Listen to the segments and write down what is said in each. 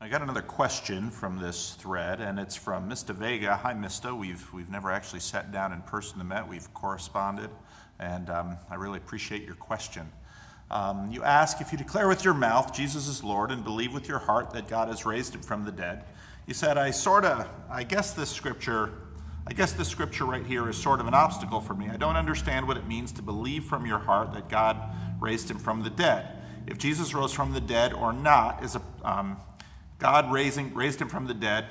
I got another question from this thread, and it's from Mr. Vega. Hi, Mr. We've never actually sat down in person and met. We've corresponded, and I really appreciate your question. You ask, if you declare with your mouth Jesus is Lord and believe with your heart that God has raised him from the dead. You said, I guess this scripture right here is sort of an obstacle for me. I don't understand what it means to believe from your heart that God raised him from the dead. If Jesus rose from the dead or not is God raised him from the dead.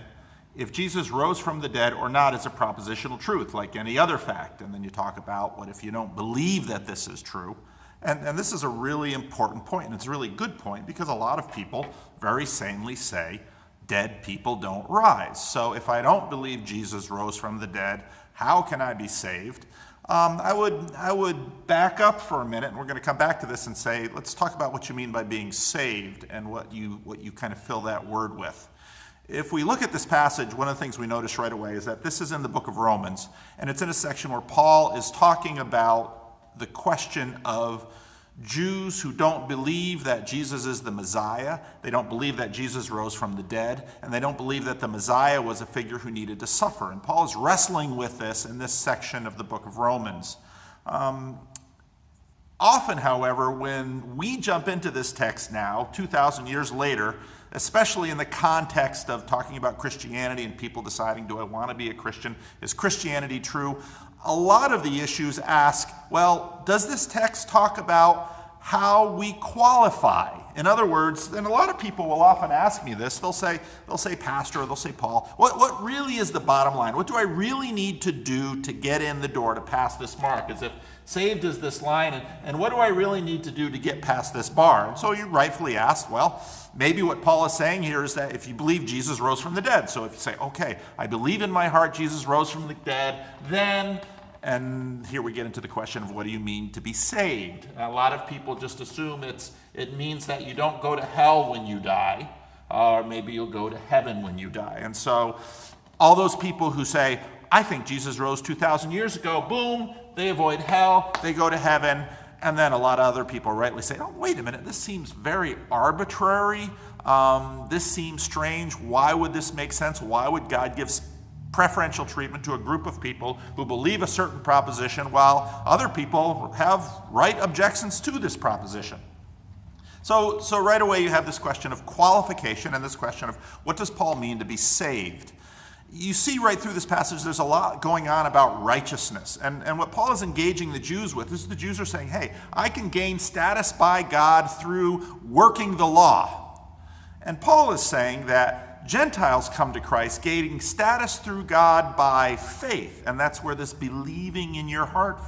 If Jesus rose from the dead or not is a propositional truth, like any other fact. And then you talk about what if you don't believe that this is true. And this is a really important point, and it's a really good point, because a lot of people very sanely say dead people don't rise. So if I don't believe Jesus rose from the dead, how can I be saved? I would back up for a minute, and we're going to come back to this and say, let's talk about what you mean by being saved and what you kind of fill that word with. If we look at this passage, one of the things we notice right away is that this is in the book of Romans, and it's in a section where Paul is talking about the question of Jews who don't believe that Jesus is the Messiah. They don't believe that Jesus rose from the dead, and they don't believe that the Messiah was a figure who needed to suffer. And Paul is wrestling with this in this section of the book of Romans. Often, however, when we jump into this text now, 2,000 years later, especially in the context of talking about Christianity and people deciding, do I want to be a Christian? Is Christianity true? A lot of the issues ask, well, does this text talk about how we qualify? In other words, and a lot of people will often ask me this, they'll say, Pastor, or they'll say, Paul, what really is the bottom line? What do I really need to do to get in the door to pass this mark? As if saved is this line, and what do I really need to do to get past this bar? And so you rightfully asked, well, maybe what Paul is saying here is that if you believe Jesus rose from the dead, so if you say, okay, I believe in my heart Jesus rose from the dead, then, and here we get into the question of what do you mean to be saved? A lot of people just assume it means that you don't go to hell when you die, or maybe you'll go to heaven when you die. And so all those people who say, I think Jesus rose 2,000 years ago, boom, they avoid hell, they go to heaven. And then a lot of other people rightly say, oh, wait a minute, this seems very arbitrary. This seems strange. Why would this make sense? Why would God give preferential treatment to a group of people who believe a certain proposition while other people have right objections to this proposition? So right away you have this question of qualification and this question of what does Paul mean to be saved? You see right through this passage there's a lot going on about righteousness. And what Paul is engaging the Jews with is the Jews are saying, hey, I can gain status by God through working the law. And Paul is saying that Gentiles come to Christ gaining status through God by faith. And that's where this believing in your heart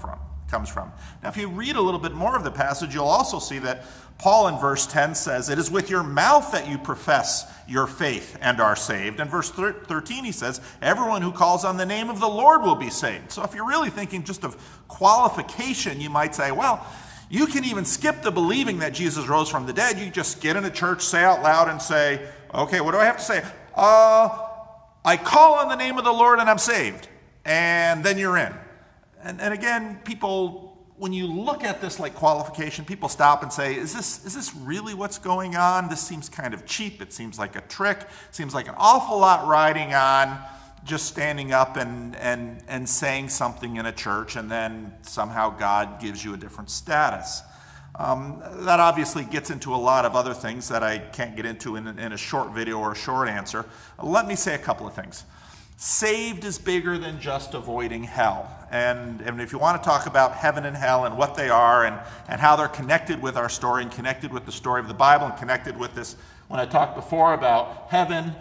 comes from. Now if you read a little bit more of the passage, you'll also see that Paul in verse 10 says, it is with your mouth that you profess your faith and are saved. And verse 13 he says, everyone who calls on the name of the Lord will be saved. So if you're really thinking just of qualification, you might say, well, you can even skip the believing that Jesus rose from the dead. You just get in a church, say out loud and say, okay, what do I have to say? I call on the name of the Lord and I'm saved. And then you're in. And again, people, when you look at this like qualification, people stop and say, is this really what's going on? This seems kind of cheap. It seems like a trick. It seems like an awful lot riding on just standing up and saying something in a church, and then somehow God gives you a different status. That obviously gets into a lot of other things that I can't get into in a short video or a short answer. Let me say a couple of things. Saved is bigger than just avoiding hell. And if you want to talk about heaven and hell and what they are and how they're connected with our story and connected with the story of the Bible and connected with this, when I talked before about heaven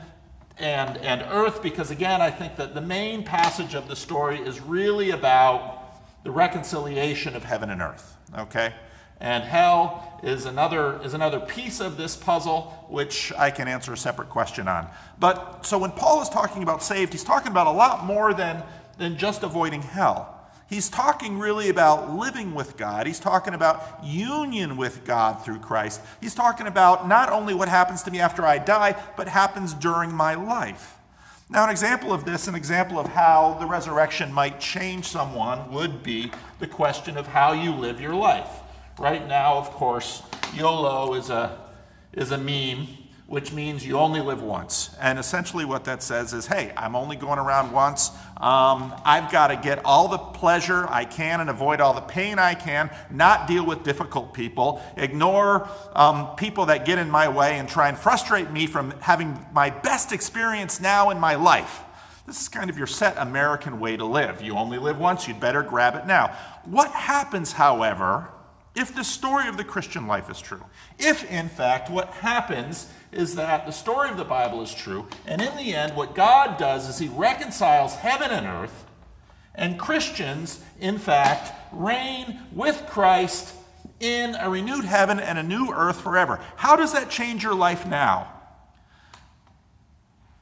and earth, because again, I think that the main passage of the story is really about the reconciliation of heaven and earth, okay? And hell is another piece of this puzzle, which I can answer a separate question on. But so when Paul is talking about saved, he's talking about a lot more than just avoiding hell. He's talking really about living with God. He's talking about union with God through Christ. He's talking about not only what happens to me after I die, but happens during my life. Now, an example of this, an example of how the resurrection might change someone would be the question of how you live your life. Right now, of course, YOLO is a meme which means you only live once. And essentially what that says is, hey, I'm only going around once. I've got to get all the pleasure I can and avoid all the pain I can, not deal with difficult people, ignore people that get in my way and try and frustrate me from having my best experience now in my life. This is kind of your set American way to live. You only live once, you'd better grab it now. What happens, however, if the story of the Christian life is true? If, in fact, what happens is that the story of the Bible is true, and in the end, what God does is he reconciles heaven and earth, and Christians, in fact, reign with Christ in a renewed heaven and a new earth forever. How does that change your life now?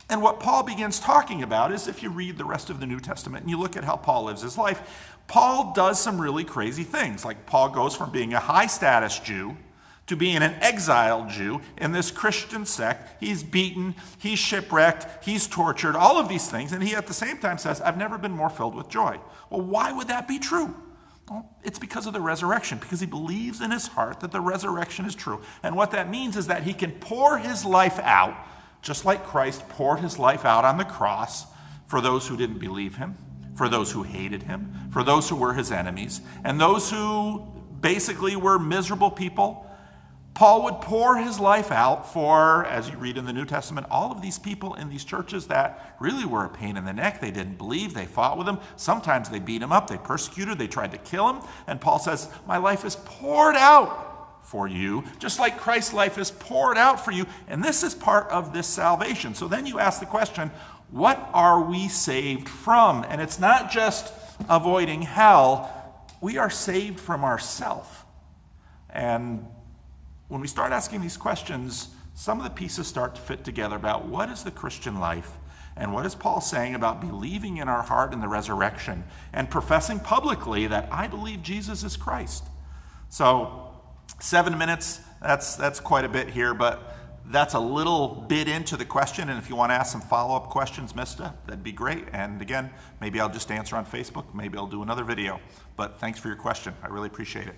And what Paul begins talking about is, if you read the rest of the New Testament and you look at how Paul lives his life, Paul does some really crazy things. Like Paul goes from being a high-status Jew to being an exiled Jew in this Christian sect. He's beaten, he's shipwrecked, he's tortured, all of these things. And he at the same time says, I've never been more filled with joy. Well, why would that be true? Well, it's because of the resurrection, because he believes in his heart that the resurrection is true. And what that means is that he can pour his life out, just like Christ poured his life out on the cross for those who didn't believe him, for those who hated him, for those who were his enemies, and those who basically were miserable people. Paul would pour his life out for, as you read in the New Testament, all of these people in these churches that really were a pain in the neck. They didn't believe, they fought with him. Sometimes they beat him up, they persecuted, they tried to kill him. And Paul says, my life is poured out for you, just like Christ's life is poured out for you. And this is part of this salvation. So then you ask the question, what are we saved from? And it's not just avoiding hell. We are saved from ourself. And when we start asking these questions, some of the pieces start to fit together about what is the Christian life and what is Paul saying about believing in our heart in the resurrection and professing publicly that I believe Jesus is Christ. So 7 minutes, that's quite a bit here, but that's a little bit into the question. And if you want to ask some follow-up questions, Mista, that'd be great. And again, maybe I'll just answer on Facebook. Maybe I'll do another video. But thanks for your question. I really appreciate it.